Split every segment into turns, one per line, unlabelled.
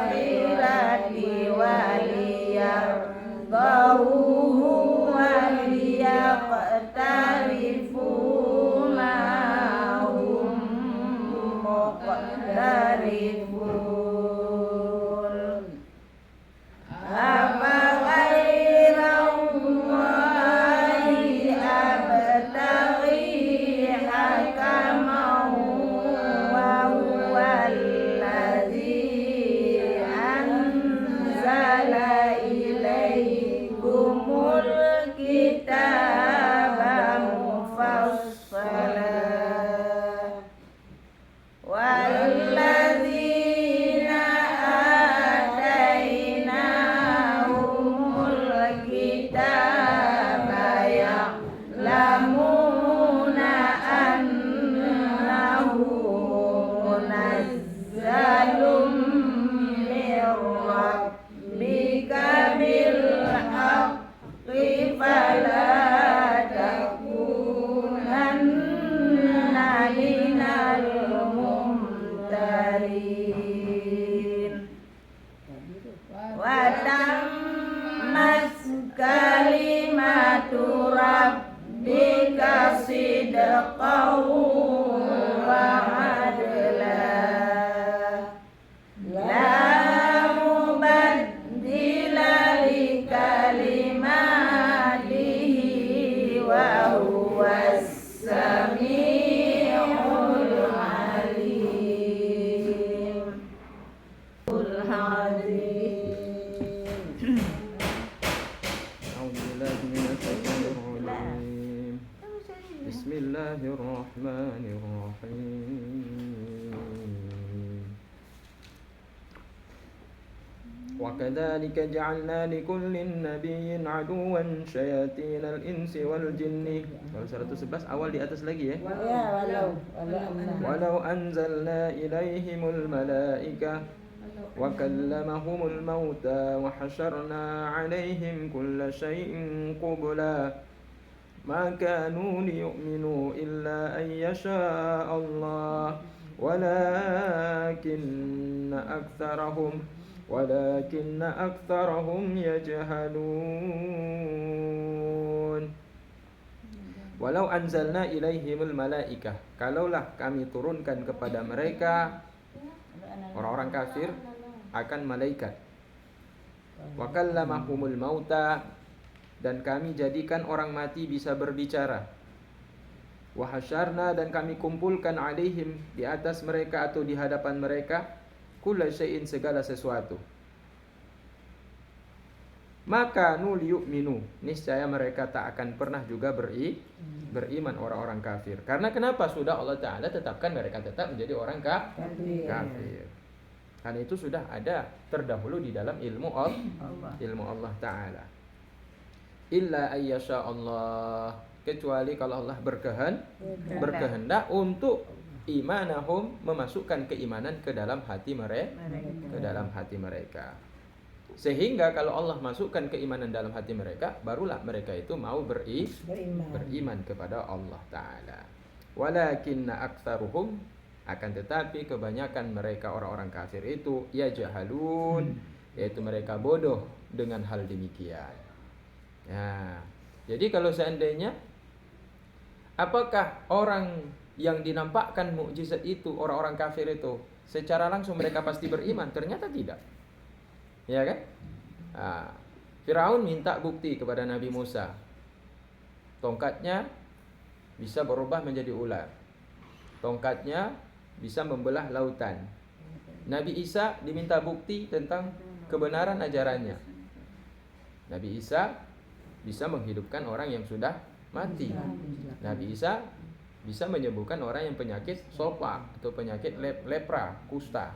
akhirati waliyardahuhu waliyaqtarifu ma hum muqtarifun. Apa ghairallahi abtaghi hakaman wa huwallazi anzala ilaykumul kitaba mufassala walladzina atainahumul kitaba ya'lamuna annahu munazzalun min rabbika bil haqqi fala takunanna minal mumtarin. Wa tammat kalimatu rabbika sidqan wa adla la mubaddila li kalimatihi wa huwas sami'ul alim.
أعوذ بالله من الشيطان الرجيم. بسم الله الرحمن الرحيم. وكذلك جعلنا لكل نبي عدوا شياطين الإنس والجن. Kalau 111 awal di atas lagi ya. ولو أنزلنا إليهم الملائكة وكلمهم الموتى وحشرنا عليهم كل شيء قبلا ما كانوا ليؤمنوا إلا أن يشاء الله ولكن أكثرهم يجهلون. Walau anzalna ilaihimul malaikah, kalaulah kami turunkan kepada mereka orang-orang kafir akan malaikat. Wa kallamahumul mauta, dan kami jadikan orang mati bisa berbicara. Wa hasyarna, dan kami kumpulkan alaihim, di atas mereka atau di hadapan mereka, kulla syai'in, segala sesuatu. Maka liyu'minu, niscaya mereka tak akan pernah juga beriman orang-orang kafir. Karena kenapa? Sudah Allah Ta'ala tetapkan mereka tetap menjadi orang kafir. Karena itu sudah ada terdahulu di dalam ilmu Allah Ta'ala. Illa ayyasha Allah, kecuali kalau Allah berkehendak untuk imanahum, memasukkan keimanan ke dalam hati mereka. Sehingga kalau Allah masukkan keimanan dalam hati mereka, barulah mereka itu mau beriman kepada Allah Ta'ala. Walakinna aktsaruhum, akan tetapi kebanyakan mereka orang-orang kafir itu yajhalun, yaitu mereka bodoh dengan hal demikian. Ya, jadi kalau seandainya, apakah orang yang dinampakkan mukjizat itu, orang-orang kafir itu, secara langsung mereka pasti beriman? Ternyata tidak. Ya kan? Firaun minta bukti kepada Nabi Musa. Tongkatnya bisa berubah menjadi ular. Tongkatnya bisa membelah lautan. Nabi Isa diminta bukti tentang kebenaran ajarannya. Nabi Isa bisa menghidupkan orang yang sudah mati. Nabi Isa bisa menyembuhkan orang yang penyakit sopa atau penyakit lepra, kusta.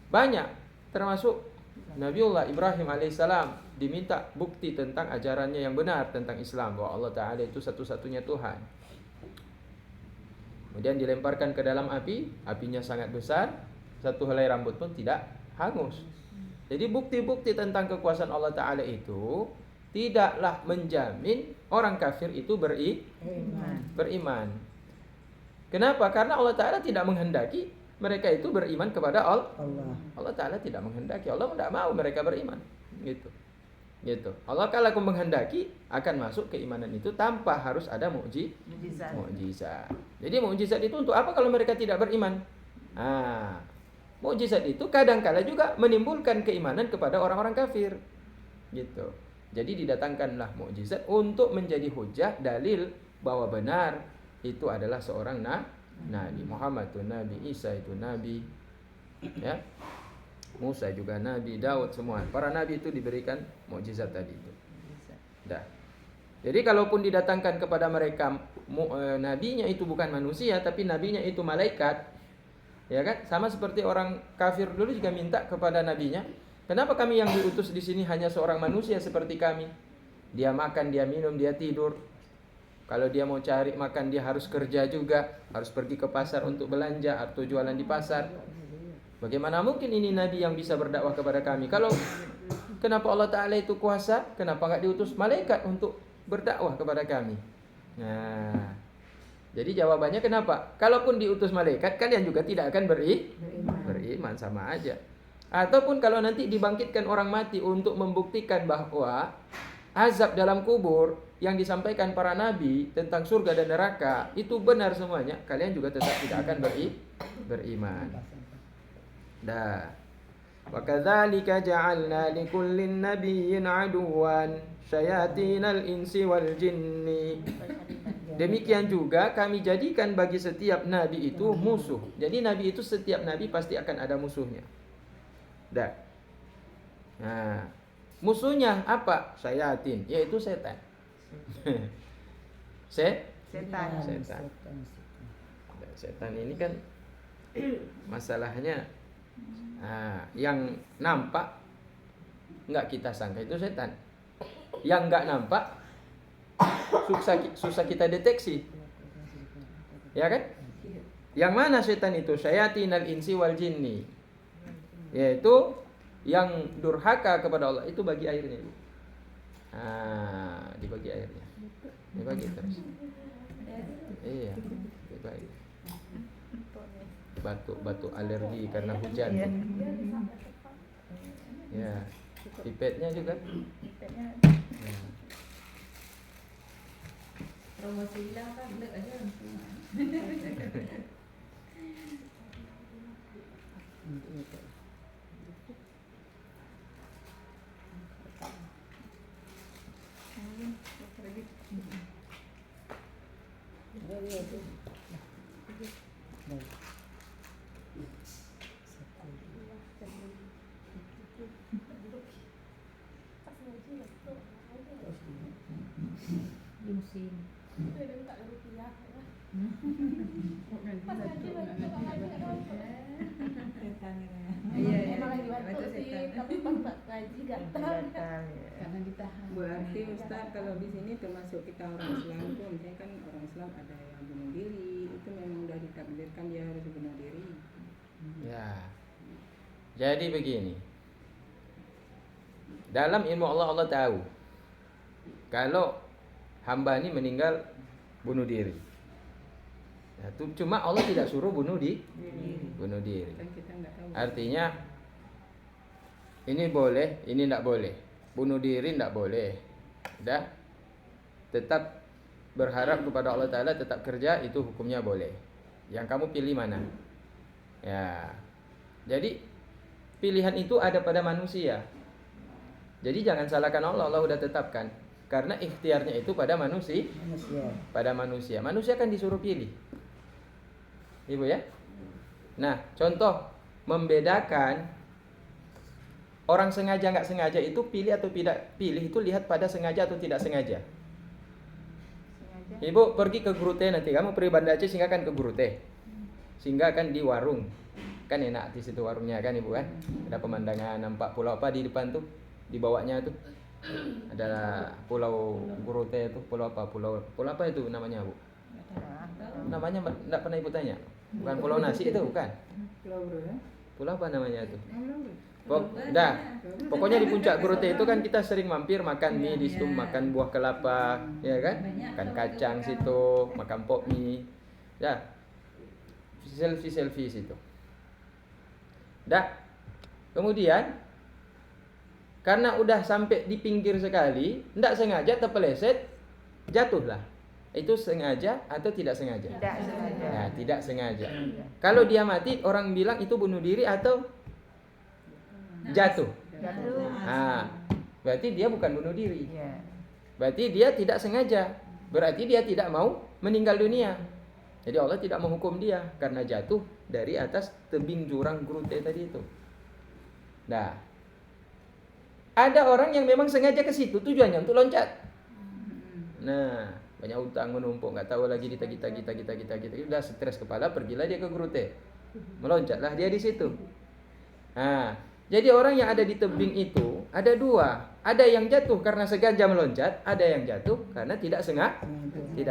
Banyak, termasuk Nabiullah Ibrahim alaihissalam diminta bukti tentang ajarannya yang benar tentang Islam, bahwa Allah Ta'ala itu satu-satunya Tuhan. Kemudian dilemparkan ke dalam api, apinya sangat besar, satu helai rambut pun tidak hangus. Jadi bukti-bukti tentang kekuasaan Allah Ta'ala itu tidaklah menjamin orang kafir itu beriman. Kenapa? Karena Allah Ta'ala tidak menghendaki mereka itu beriman kepada Allah.
Allah.
Allah Ta'ala tidak menghendaki, Allah tidak mau mereka beriman. Gitu. Allah kalau menghendaki akan masuk keimanan itu tanpa harus ada mukjizat. Jadi mukjizat itu untuk apa kalau mereka tidak beriman? Mukjizat itu kadang-kala juga menimbulkan keimanan kepada orang-orang kafir. Gitu. Jadi didatangkanlah mukjizat untuk menjadi hujah, dalil bahwa benar itu adalah seorang nabi. Muhammad itu nabi, Isa itu nabi, ya. Musa juga nabi, Daud semua. Para nabi itu diberikan mukjizat tadi itu. Dah. Jadi kalaupun didatangkan kepada mereka nabinya itu bukan manusia tapi nabinya itu malaikat, ya kan? Sama seperti orang kafir dulu juga minta kepada nabinya, kenapa kami yang diutus di sini hanya seorang manusia seperti kami? Dia makan, dia minum, dia tidur. Kalau dia mau cari makan dia harus kerja juga, harus pergi ke pasar untuk belanja atau jualan di pasar. Bagaimana mungkin ini nabi yang bisa berdakwah kepada kami? Kalau kenapa Allah Ta'ala itu kuasa, kenapa enggak diutus malaikat untuk berdakwah kepada kami? Nah, jadi jawabannya kenapa? Kalaupun diutus malaikat, kalian juga tidak akan beriman, sama aja. Ataupun kalau nanti dibangkitkan orang mati untuk membuktikan bahwa azab dalam kubur yang disampaikan para nabi tentang surga dan neraka itu benar semuanya, kalian juga tetap tidak akan beriman. Dah. Wa kadzalika ja'alna likullin nabiyyin aduwan syayatinal insi wal jinni. Demikian juga kami jadikan bagi setiap nabi itu musuh. Jadi nabi itu setiap nabi pasti akan ada musuhnya. Dah. Nah, musuhnya apa? Syayatin, yaitu setan. Setan. Setan ini kan masalahnya yang nampak nggak kita sangka itu setan, yang nggak nampak susah kita deteksi, ya kan? Yang mana setan itu? Syayatinal insi wal jinni, yaitu yang durhaka kepada Allah. Itu bagi airnya, Bu. Dibagi airnya, dibagi terus. Iya, dibagi. Batuk alergi karena hujan. Ya, pipetnya juga.
Promosi hilang kan, udah aja langsung.
Karena ditahan. Berarti Ustaz kalau di sini termasuk kita orang Islam tuh, misalnya kan orang Islam ada yang bunuh diri, itu memang udah ditakdirkan dia harus bunuh diri.
Ya. Jadi begini. Dalam ilmu Allah tahu kalau hamba ini meninggal bunuh diri. Ya, cuma Allah tidak suruh bunuh diri.
Kan kita nggak tahu.
Artinya ini boleh, ini tidak boleh. Bunuh diri tidak boleh. Dah. Tetap berharap kepada Allah Ta'ala, tetap kerja, itu hukumnya boleh. Yang kamu pilih mana? Ya. Jadi pilihan itu ada pada manusia. Jadi jangan salahkan Allah, Allah sudah tetapkan. Karena ikhtiarnya itu pada manusia. Pada manusia. Manusia kan disuruh pilih. Ibu ya? Nah, contoh membedakan orang sengaja nggak sengaja itu pilih atau tidak pilih itu lihat pada sengaja atau tidak sengaja. Ibu pergi ke Guru Teh nanti, kamu pergi Banda Aceh singgahkan ke Guru Teh. Singgahkan di warung. Kan enak di situ warungnya kan Ibu kan? Ada pemandangan nampak pulau apa di depan tuh? Di bawahnya tuh. Ada pulau Guru Teh itu, pulau apa? Pulau apa itu namanya, Bu? Namanya enggak pernah Ibu tanya. Bukan Pulau Nasi itu, bukan? Pulau apa namanya itu? Pokoknya di puncak Guru Teh itu kan kita sering mampir makan mie di situ, makan buah kelapa, ya kan? Makan kacang situ, makan pok mie. Ya. Selfie situ. Dah. Kemudian karena udah sampai di pinggir sekali, tidak sengaja terpeleset, jatuhlah. Itu sengaja atau tidak sengaja?
Tidak sengaja.
Nah, tidak sengaja. Kalau dia mati, orang bilang itu bunuh diri atau jatuh.
Jatuh.
Nah, berarti dia bukan bunuh diri.
Ya.
Berarti dia tidak sengaja. Berarti dia tidak mau meninggal dunia. Jadi Allah tidak menghukum dia karena jatuh dari atas tebing jurang Grute tadi itu. Nah, ada orang yang memang sengaja ke situ tujuannya untuk loncat. Nah, banyak utang menumpuk, nggak tahu lagi ditagih, udah stres kepala, pergilah dia ke Grute, meloncatlah dia di situ. Nah, jadi orang yang ada di tebing itu ada dua, ada yang jatuh karena sengaja meloncat, ada yang jatuh karena tidak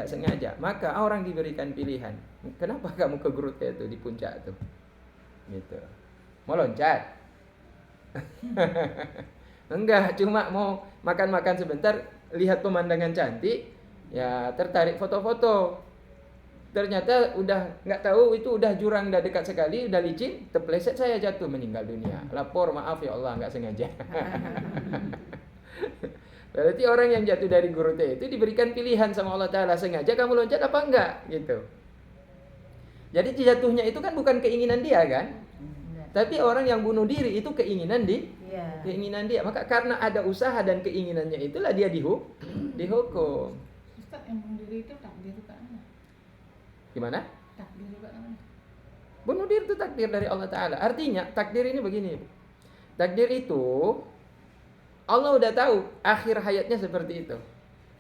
sengaja. Maka orang diberikan pilihan, kenapa kamu ke Grute itu di puncak itu, gitu, mau loncat? Enggak, cuma mau makan-makan sebentar, lihat pemandangan cantik. Ya tertarik foto-foto. Ternyata udah nggak tahu itu udah jurang, udah dekat sekali, udah licin, terpeleset saya jatuh meninggal dunia. Lapor, maaf ya Allah nggak sengaja. Berarti orang yang jatuh dari Grute itu diberikan pilihan sama Allah Ta'ala, sengaja kamu loncat apa enggak gitu. Jadi jatuhnya itu kan bukan keinginan dia kan, tapi orang yang bunuh diri itu keinginan dia. Maka karena ada usaha dan keinginannya itulah dia dihukum.
Ustaz, yang bunuh diri itu takdir juga mana?
Gimana?
Takdir juga mana?
Bunuh diri itu takdir dari Allah Ta'ala. Artinya takdir ini begini. Takdir itu Allah udah tahu akhir hayatnya seperti itu.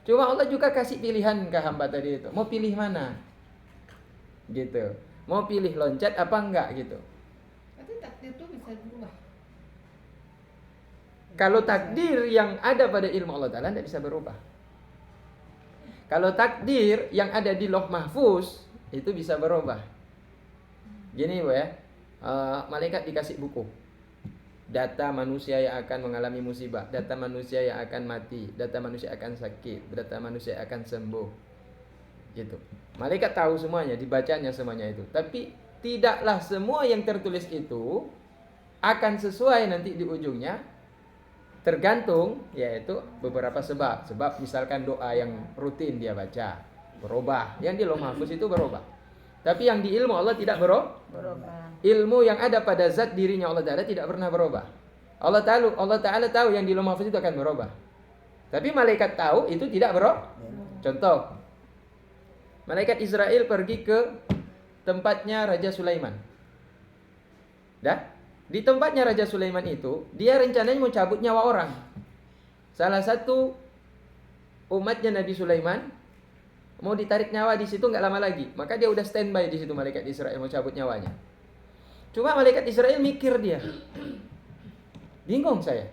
Cuma Allah juga kasih pilihan ke hamba tadi itu. Mau pilih mana? Gitu. Mau pilih loncat apa enggak gitu.
Berarti takdir itu bisa berubah.
Kalau takdir yang ada pada ilmu Allah Ta'ala tidak bisa berubah. Kalau takdir yang ada di Lauh Mahfuz itu bisa berubah. Gini Bu ya, malaikat dikasih buku. Data manusia yang akan mengalami musibah, data manusia yang akan mati, data manusia akan sakit, data manusia akan sembuh. Gitu. Malaikat tahu semuanya, dibacanya semuanya itu. Tapi tidaklah semua yang tertulis itu akan sesuai nanti di ujungnya. Tergantung, yaitu beberapa sebab. Sebab misalkan doa yang rutin dia baca berubah, yang di Lauh Mahfuz itu berubah. Tapi yang di ilmu Allah tidak berubah. Ilmu yang ada pada zat dirinya Allah Ta'ala tidak pernah berubah. Allah Ta'ala tahu yang di Lauh Mahfuz itu akan berubah. Tapi malaikat tahu itu tidak berubah. Contoh, malaikat Israel pergi ke tempatnya Raja Sulaiman. Dah? Di tempatnya Raja Sulaiman itu, dia rencananya mau cabut nyawa orang. Salah satu umatnya Nabi Sulaiman mau ditarik nyawa di situ nggak lama lagi. Maka dia udah standby di situ malaikat Israel mau cabut nyawanya. Cuma malaikat Israel mikir dia. Bingung saya.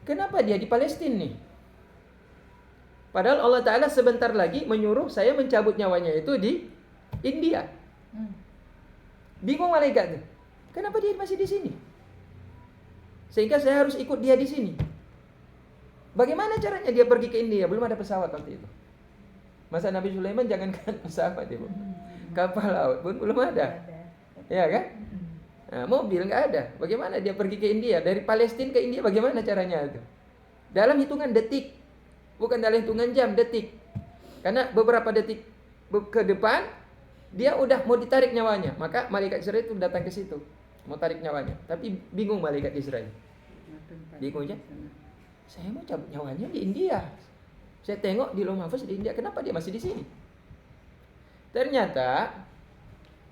Kenapa dia di Palestina nih? Padahal Allah Ta'ala sebentar lagi menyuruh saya mencabut nyawanya itu di India. Bingung malaikat tuh. Kenapa dia masih di sini? Sehingga saya harus ikut dia di sini. Bagaimana caranya dia pergi ke India? Belum ada pesawat waktu itu. Masa Nabi Sulaiman jangankan pesawat ya, Bu. Kapal laut pun belum ada. Ya kan? Nah, mobil nggak ada. Bagaimana dia pergi ke India? Dari Palestina ke India bagaimana caranya itu? Dalam hitungan detik. Bukan dalam hitungan jam, detik. Karena beberapa detik ke depan dia udah mau ditarik nyawanya. Maka malaikat Israel itu datang ke situ. Mau tarik nyawanya, tapi bingung malaikat Israel. Bingungnya, saya mau cabut nyawanya di India. Saya tengok di Lauh Mahfuz di India, kenapa dia masih di sini? Ternyata,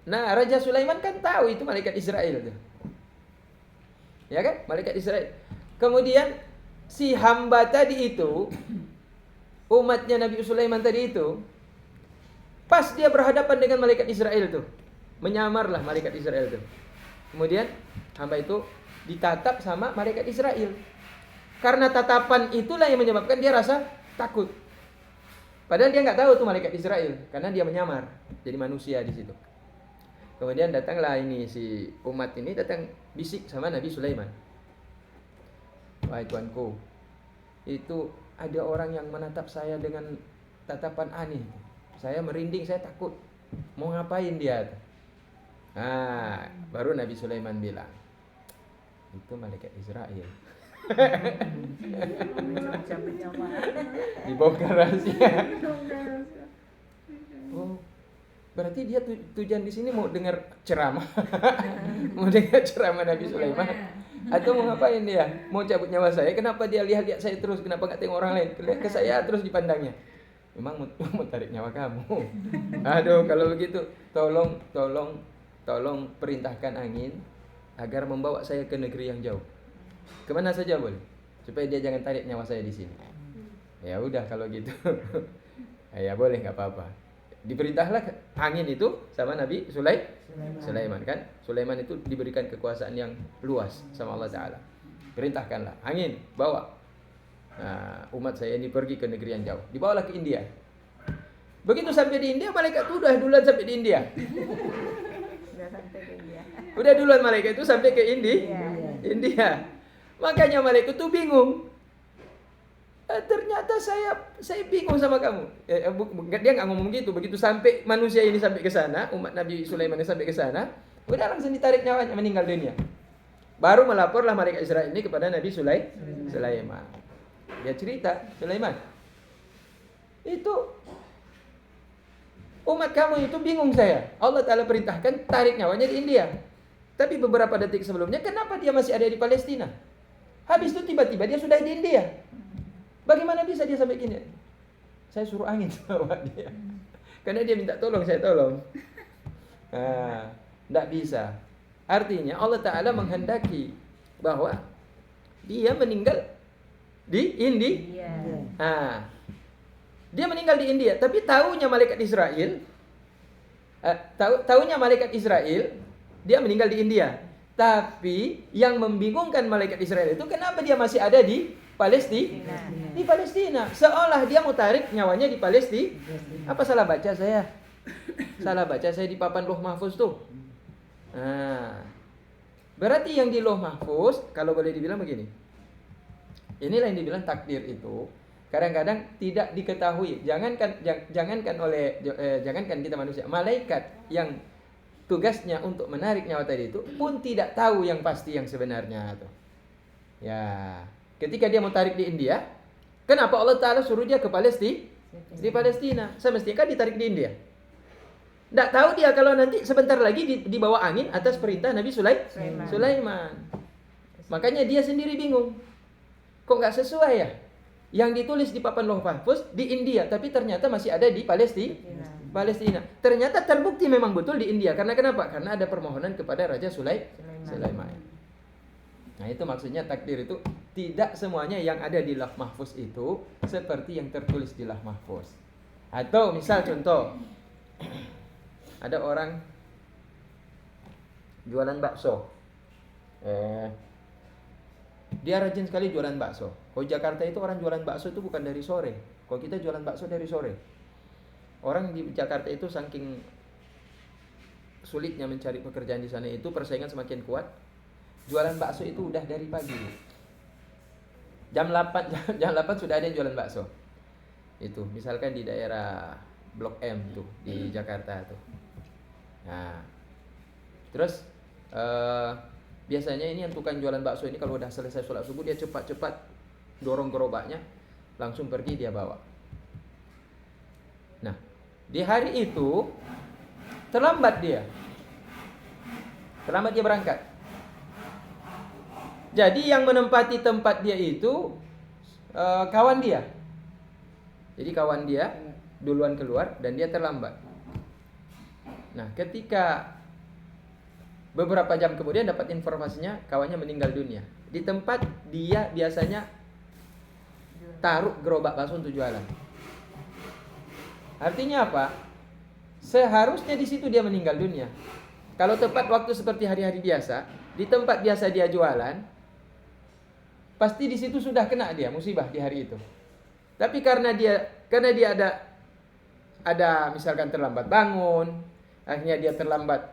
nah Raja Sulaiman kan tahu itu malaikat Israel tuh. Ya kan, malaikat Israel. Kemudian si hamba tadi itu, umatnya Nabi Sulaiman tadi itu, pas dia berhadapan dengan malaikat Israel tuh, menyamarlah malaikat Israel tuh. Kemudian hamba itu ditatap sama malaikat Israel. Karena tatapan itulah yang menyebabkan dia rasa takut. Padahal dia nggak tahu tuh malaikat Israel, karena dia menyamar jadi manusia di situ. Kemudian datanglah ini si umat ini datang bisik sama Nabi Sulaiman. Wahai tuanku, itu ada orang yang menatap saya dengan tatapan aneh. Saya merinding, saya takut. Mau ngapain dia? Nah, baru Nabi Sulaiman bilang, itu malaikat Israel.
Cabut nyawa.
Dibongkar rahasia. Oh, berarti dia tujuan di sini mau dengar ceramah, mau dengar ceramah Nabi Sulaiman, atau mau ngapain dia? Mau cabut nyawa saya? Kenapa dia lihat saya terus? Kenapa nggak tengok orang lain? Lihat ke saya terus dipandangnya. Memang mau tarik nyawa kamu. Aduh, kalau begitu, tolong perintahkan angin agar membawa saya ke negeri yang jauh. Kemana saja boleh, supaya dia jangan tarik nyawa saya di sini. Ya udah kalau gitu, ya boleh, nggak apa-apa. Diperintahlah angin itu sama Nabi Sulaiman kan. Sulaiman itu diberikan kekuasaan yang luas sama Allah Ta'ala. Perintahkanlah angin, bawa umat saya ini pergi ke negeri yang jauh. Dibawalah ke India. Begitu sampai di India, malaikat itu udah duluan sampai di India.
Udah sampai ke dia.
Udah duluan malaikat itu sampai ke India. Makanya malaikat itu bingung. Ternyata saya bingung sama kamu. Dia nggak ngomong gitu. Begitu sampai manusia ini sampai ke sana, umat Nabi Sulaiman ini sampai ke sana, udah langsung ditarik nyawanya, meninggal dunia. Baru melaporlah malaikat Israel ini kepada Nabi Sulaiman. Dia cerita, Sulaiman, itu umat kamu itu bingung saya. Allah Ta'ala perintahkan tarik nyawanya di India. Tapi beberapa detik sebelumnya, kenapa dia masih ada di Palestina? Habis itu tiba-tiba dia sudah di India. Bagaimana bisa dia sampai gini? Saya suruh angin sama dia. Karena dia minta tolong, saya tolong. Tidak bisa. Artinya Allah Ta'ala menghendaki bahwa dia meninggal di India. Dia meninggal di India. Tapi tahunya malaikat Israel, dia meninggal di India. Tapi yang membingungkan malaikat Israel itu, kenapa dia masih ada di Palestina? Di Palestina. Seolah dia mau tarik nyawanya di Palestina. Apa salah baca saya? Salah baca saya di papan Lauh Mahfuz tuh. Berarti yang di Lauh Mahfuz, kalau boleh dibilang begini. Inilah yang dibilang takdir itu. Kadang-kadang tidak diketahui. Jangankan kita manusia, malaikat yang tugasnya untuk menarik nyawa tadi itu pun tidak tahu yang pasti yang sebenarnya tuh. Ya, ketika dia mau tarik di India, kenapa Allah Ta'ala suruh dia ke Palestina? Di Palestina. Semestinya kan ditarik di India. Tidak tahu dia kalau nanti sebentar lagi di bawah angin atas perintah Nabi Sulaiman. Makanya dia sendiri bingung. Kok nggak sesuai ya? Yang ditulis di papan Lauh Mahfuz di India, tapi ternyata masih ada di Palestina. Ternyata terbukti memang betul di India. Karena kenapa? Karena ada permohonan kepada Raja Sulaiman. Nah, itu maksudnya takdir itu tidak semuanya yang ada di Lauh Mahfuz itu seperti yang tertulis di Lauh Mahfuz. Atau misal contoh, ada orang jualan bakso. Dia rajin sekali jualan bakso. Kalau Jakarta itu orang jualan bakso itu bukan dari sore. Kalau kita jualan bakso dari sore. Orang di Jakarta itu saking sulitnya mencari pekerjaan di sana itu, persaingan semakin kuat. Jualan bakso itu udah dari pagi. Jam 8 sudah ada yang jualan bakso. Itu misalkan di daerah Blok M tuh di Jakarta tuh. Nah, terus biasanya ini yang tukang jualan bakso ini kalau udah selesai sholat subuh dia cepat-cepat dorong gerobaknya langsung pergi dia bawa. Nah, di hari itu terlambat dia berangkat. Jadi yang menempati tempat dia itu kawan dia. Jadi kawan dia duluan keluar dan dia terlambat. Nah, ketika beberapa jam kemudian dapat informasinya kawannya meninggal dunia. Di tempat dia biasanya taruh gerobak bakso untuk jualan. Artinya apa? Seharusnya di situ dia meninggal dunia. Kalau tepat waktu seperti hari-hari biasa, di tempat biasa dia jualan, pasti di situ sudah kena dia musibah di hari itu. Tapi karena dia ada misalkan terlambat bangun, akhirnya dia terlambat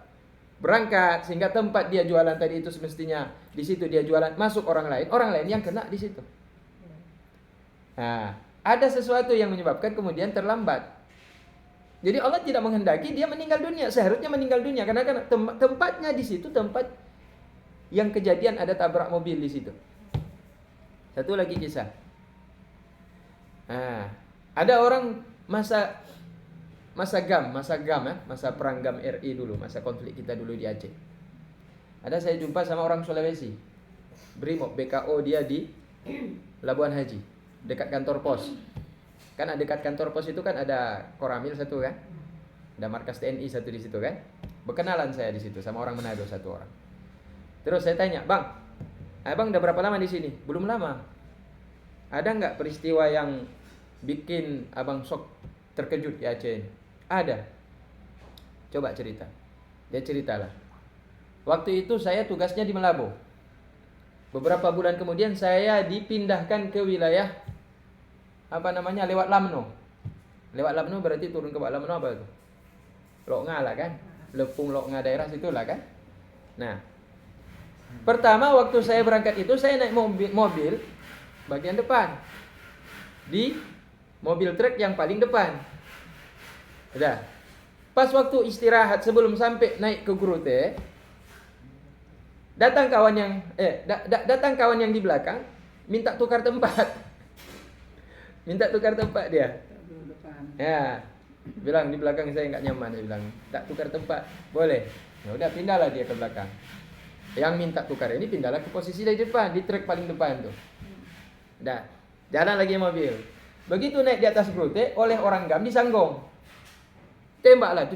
berangkat sehingga tempat dia jualan tadi itu semestinya di situ dia jualan, masuk orang lain yang kena di situ. Nah, ada sesuatu yang menyebabkan kemudian terlambat. Jadi Allah tidak menghendaki dia meninggal dunia. Seharusnya meninggal dunia karena kan tempatnya di situ tempat yang kejadian ada tabrak mobil di situ. Satu lagi kisah. Nah, ada orang masa GAM ya, masa perang GAM RI dulu, masa konflik kita dulu di Aceh. Ada saya jumpa sama orang Sulawesi, Brimob BKO dia di Labuan Haji, dekat kantor pos. Kan dekat kantor pos itu kan ada Koramil satu kan, ada markas TNI satu di situ kan. Berkenalan saya di situ sama orang Manado satu orang. Terus saya tanya, bang, abang udah berapa lama di sini? Belum lama. Ada nggak peristiwa yang bikin abang shock terkejut di Aceh ini? Ada. Coba cerita. Dia ceritalah. Waktu itu saya tugasnya di Melabo. Beberapa bulan kemudian saya dipindahkan ke wilayah lewat Lamno. Lewat Lamno berarti turun ke bawah Lamno apa itu? Loknga lah kan? Lepung Loknga daerah situlah kan? Nah, pertama waktu saya berangkat itu saya naik mobil bagian depan. Di mobil truk yang paling depan. Udah. Pas waktu istirahat sebelum sampai naik ke Gurute, datang kawan yang di belakang minta tukar tempat. Minta tukar tempat dia. Ya. Bilang di belakang saya enggak nyaman, dia bilang, "Tak tukar tempat." Boleh. Ya udah pindahlah dia ke belakang. Yang minta tukar ini pindahlah ke posisi di depan, di truk paling depan tuh. Dah. Jalan lagi mobil. Begitu naik di atas Grute oleh orang GAM disanggong. Tembaklah.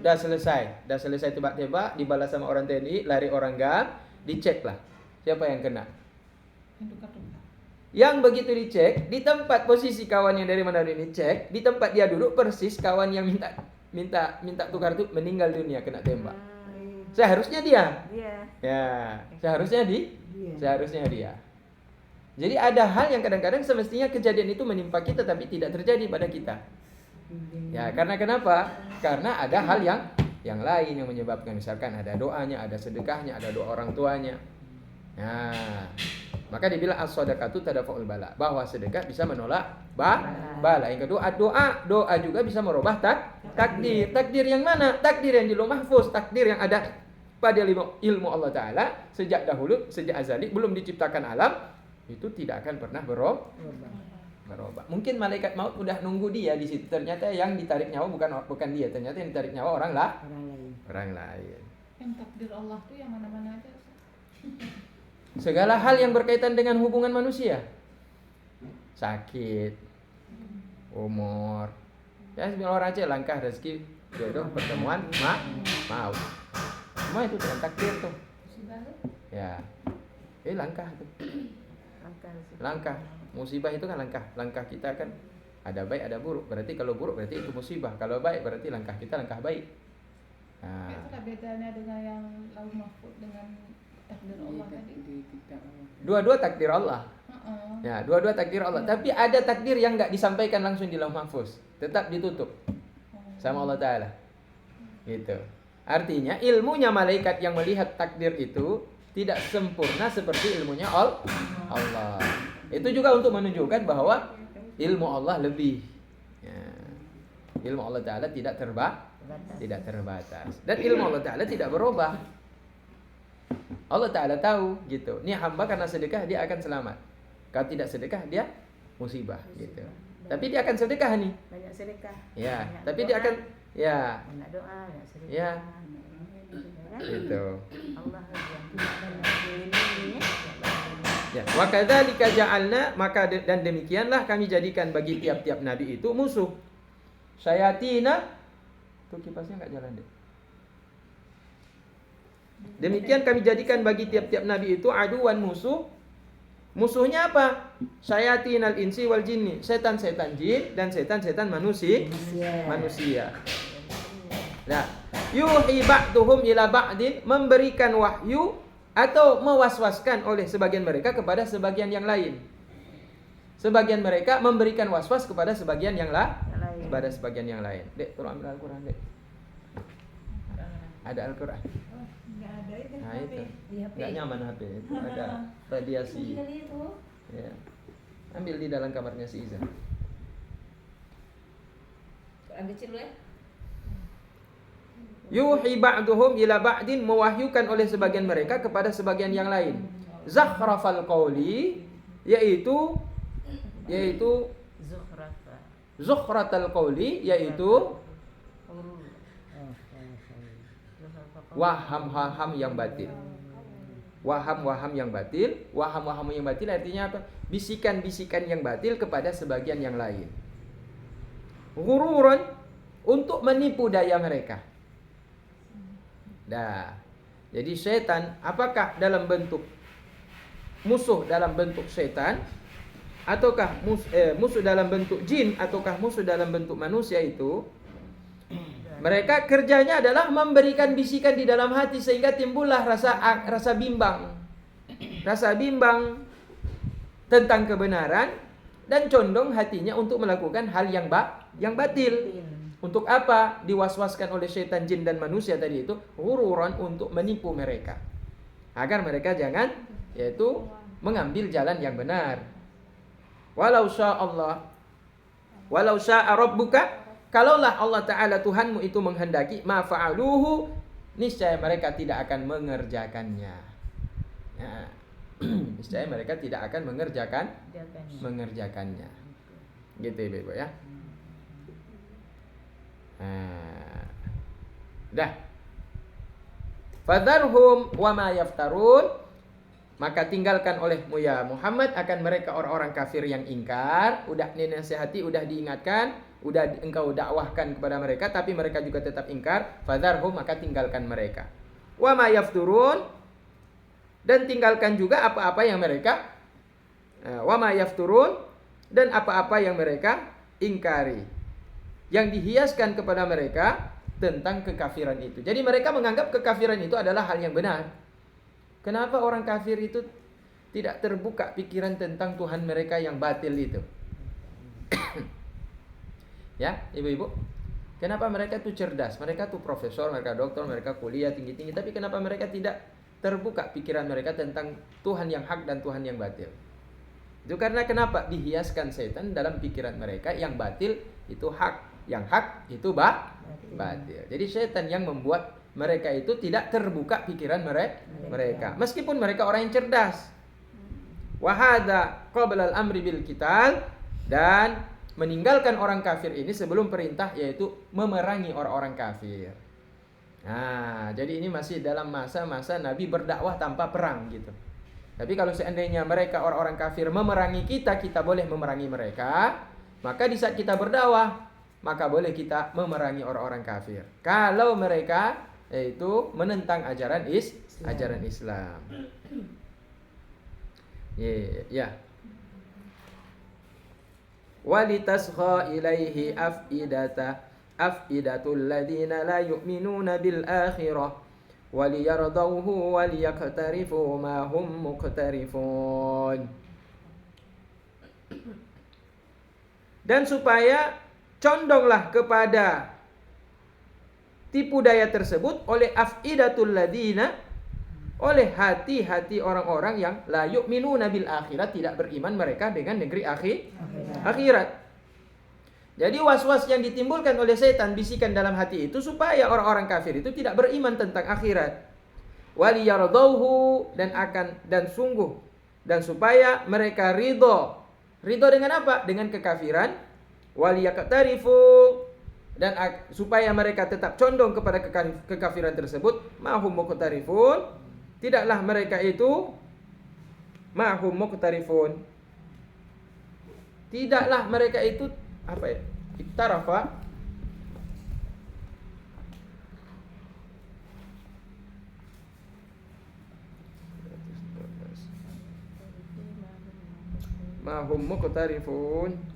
Dah selesai tembak, dibalas sama orang TNI, lari orang GAM, diceklah. Siapa yang kena? Yang begitu dicek, di tempat posisi kawan yang dari Manado ini cek, di tempat dia duduk persis kawan yang minta tukar itu meninggal dunia kena tembak. Seharusnya dia. Ya, seharusnya dia. Jadi ada hal yang kadang-kadang semestinya kejadian itu menimpa kita tapi tidak terjadi pada kita. Ya, karena kenapa? Karena ada hal yang lain yang menyebabkan, misalkan ada doanya, ada sedekahnya, ada doa orang tuanya. Nah, maka dibilang as-shadaqatu tadfa'ul bala, bahwa sedekah bisa menolak bala. Yang kedua, doa juga bisa merubah takdir. Takdir yang mana? Takdir yang di Lauh Mahfuz, takdir yang ada pada ilmu Allah Ta'ala sejak dahulu, sejak azali, belum diciptakan alam, itu tidak akan pernah berubah. Mungkin malaikat maut udah nunggu dia di situ. Ternyata yang ditarik nyawa bukan dia, ternyata yang ditarik nyawa orang lain.
Yang takdir Allah tuh yang mana-mana aja.
Segala hal yang berkaitan dengan hubungan manusia, sakit, umur, ya orang aja langkah rezeki, jodoh, pertemuan, maut, semua itu dengan takdir tuh. Ya, langkah tuh. Langkah musibah itu kan langkah kita kan ada baik ada buruk. Berarti kalau buruk berarti itu musibah. Kalau baik berarti langkah kita langkah baik. Nah,
itu bedanya dengan yang Lauh Mahfuz dengan takdir Allah tadi.
Dua-dua takdir Allah. Ya, dua-dua takdir Allah. Tapi ada takdir yang enggak disampaikan langsung di Lauh Mahfuz, tetap ditutup sama Allah Ta'ala. Gitu. Artinya ilmunya malaikat yang melihat takdir itu tidak sempurna seperti ilmunya Allah. Itu juga untuk menunjukkan bahwa ilmu Allah lebih. Ya. Ilmu Allah Ta'ala tidak terbatas. Dan ilmu Allah Ta'ala tidak berubah. Allah Ta'ala tahu gitu. Ini hamba karena sedekah dia akan selamat. Kalau tidak sedekah dia musibah gitu. Tapi dia akan sedekah nih.
Banyak sedekah.
Ya,
banyak
tapi
doa,
dia akan ya.
Banyak doa, banyak sedekah.
Ya.
Kan?
Gitu.
Allah yang tidak melindungi.
Ya, wa kadzalika ja'alna, maka dan demikianlah kami jadikan bagi tiap-tiap nabi itu musuh. Syayatina, tuh kipasnya enggak jalan deh. Demikian kami jadikan bagi tiap-tiap nabi itu aduan musuh. Musuhnya apa? Syayatinal insi wal jinni, setan-setan jin dan setan-setan manusia. Nah, yuhi ba'duhum ila ba'din, memberikan wahyu atau mewaswaskan oleh sebagian mereka kepada sebagian yang lain. Sebagian mereka memberikan waswas kepada sebagian yang lain. Dek, tolong ambil Al-Quran, Dek. Ada Al-Quran.
Enggak ada itu.
Nah, itu. Enggak nyaman HP itu, ada radiasi. Ya. Ambil di dalam kamarnya si Iza.
Quran kecil dulu ya.
Yuhi ba'duhum ila ba'din, mewahyukan oleh sebagian mereka kepada sebagian yang lain. Zakhrafal qawli, yaitu
Zukhrafa.
zukhratal qawli, yaitu waham-waham yang batil. Waham-waham yang batil. Waham-waham yang batil artinya apa? Bisikan-bisikan yang batil kepada sebagian yang lain. Ghururan, untuk menipu daya mereka. Dah. Jadi setan apakah dalam bentuk musuh dalam bentuk setan, ataukah musuh dalam bentuk jin, ataukah musuh dalam bentuk manusia itu? Mereka kerjanya adalah memberikan bisikan di dalam hati sehingga timbullah rasa bimbang. Rasa bimbang tentang kebenaran dan condong hatinya untuk melakukan hal yang batil. Untuk apa? Diwaswaskan oleh setan, jin dan manusia tadi itu, ghururan, untuk menipu mereka. Agar mereka jangan, yaitu mengambil jalan yang benar. Walau sya'a rabbuka, kalaulah Allah Ta'ala Tuhanmu itu menghendaki, ma fa'aluhu, niscaya mereka tidak akan mengerjakannya. Ya. Niscaya mereka tidak akan mengerjakannya. Gitu Ibu ya. Dah. Fadharhum wa ma yaftarun, maka tinggalkan olehmu ya Muhammad akan mereka orang-orang kafir yang ingkar. Udah dinasihati, udah diingatkan, udah engkau dakwahkan kepada mereka, tapi mereka juga tetap ingkar. Fadharhum, maka tinggalkan mereka. Wa ma yafturun, dan tinggalkan juga apa-apa yang mereka wa ma yafturun, dan apa-apa yang mereka ingkari, yang dihiaskan kepada mereka tentang kekafiran itu. Jadi mereka menganggap kekafiran itu adalah hal yang benar. Kenapa orang kafir itu tidak terbuka pikiran tentang Tuhan mereka yang batil itu? Ya, ibu-ibu. Kenapa mereka itu cerdas? Mereka itu profesor, mereka doktor, mereka kuliah tinggi-tinggi, tapi kenapa mereka tidak terbuka pikiran mereka tentang Tuhan yang hak dan Tuhan yang batil? Itu karena kenapa? Dihiaskan setan dalam pikiran mereka, yang batil itu hak, yang hak itu batil. Jadi setan yang membuat mereka itu tidak terbuka pikiran mereka. Meskipun mereka orang yang cerdas. Wahada qabla al-amri bil qital, dan meninggalkan orang kafir ini sebelum perintah, yaitu memerangi orang-orang kafir. Nah, jadi ini masih dalam masa-masa Nabi berdakwah tanpa perang gitu. Tapi kalau seandainya mereka orang-orang kafir memerangi kita, kita boleh memerangi mereka. Maka di saat kita berdakwah, maka boleh kita memerangi orang-orang kafir. Kalau mereka yaitu menentang ajaran Islam. Ya. Walitasgha ilaihi afidatul ladina la yu'minuna bil akhirah waliyardawhu waliyaqtarifu ma hum muqtarifun. Dan supaya condonglah kepada tipu daya tersebut oleh afidatul ladina, oleh hati-hati orang-orang yang la yu'minuna bil akhirat, tidak beriman mereka dengan negeri akhirat. Jadi was-was yang ditimbulkan oleh setan, bisikan dalam hati itu, supaya orang-orang kafir itu tidak beriman tentang akhirat. Waliyardauhu, dan supaya mereka ridho. Ridho dengan apa? Dengan kekafiran. Waliyaqtarifu, dan supaya mereka tetap condong kepada kekafiran tersebut. Mahum muqtarifun, tidaklah mereka itu mahum muqtarifun, tidaklah mereka itu apa ya? Iktarafa, mahum muqtarifun.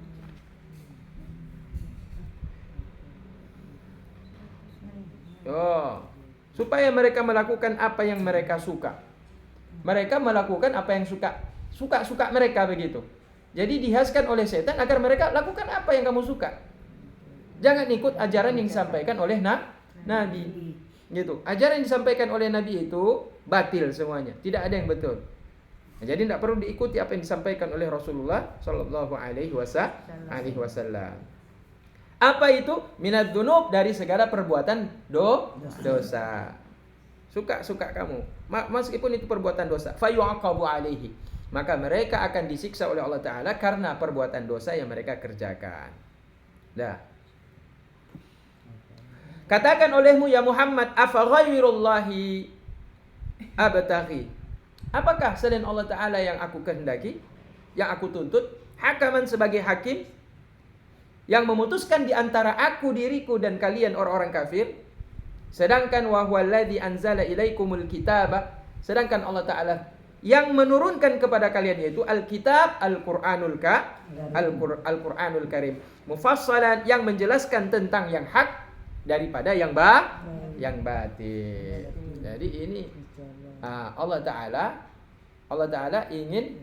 Supaya mereka melakukan apa yang mereka suka. Mereka melakukan apa yang suka mereka, begitu. Jadi dihiaskan oleh setan agar mereka lakukan apa yang kamu suka. Jangan ikut ajaran yang disampaikan oleh Nabi. Gitu. Ajaran yang disampaikan oleh Nabi itu batil semuanya, tidak ada yang betul. Nah, jadi tidak perlu diikuti apa yang disampaikan oleh Rasulullah Sallallahu Alaihi Wasallam. Apa itu? Minadz dzunub, dari segala perbuatan dosa. Suka kamu, meskipun itu perbuatan dosa, fayu'aqabu alaihi, maka mereka akan disiksa oleh Allah Ta'ala karena perbuatan dosa yang mereka kerjakan. Dah. Katakan olehmu ya Muhammad, afa ghairullahi abtaghi, apakah selain Allah Ta'ala yang aku kehendaki, yang aku tuntut, hakaman sebagai hakim, yang memutuskan di antara aku, diriku, dan kalian orang-orang kafir. Sedangkan wa huwallazi anzala ilaikumul kitaba, sedangkan Allah Ta'ala yang menurunkan kepada kalian yaitu Alkitab, Al-Qur'anul Karim, mufassalan, yang menjelaskan tentang yang hak daripada yang batil. Jadi ini Allah Ta'ala ingin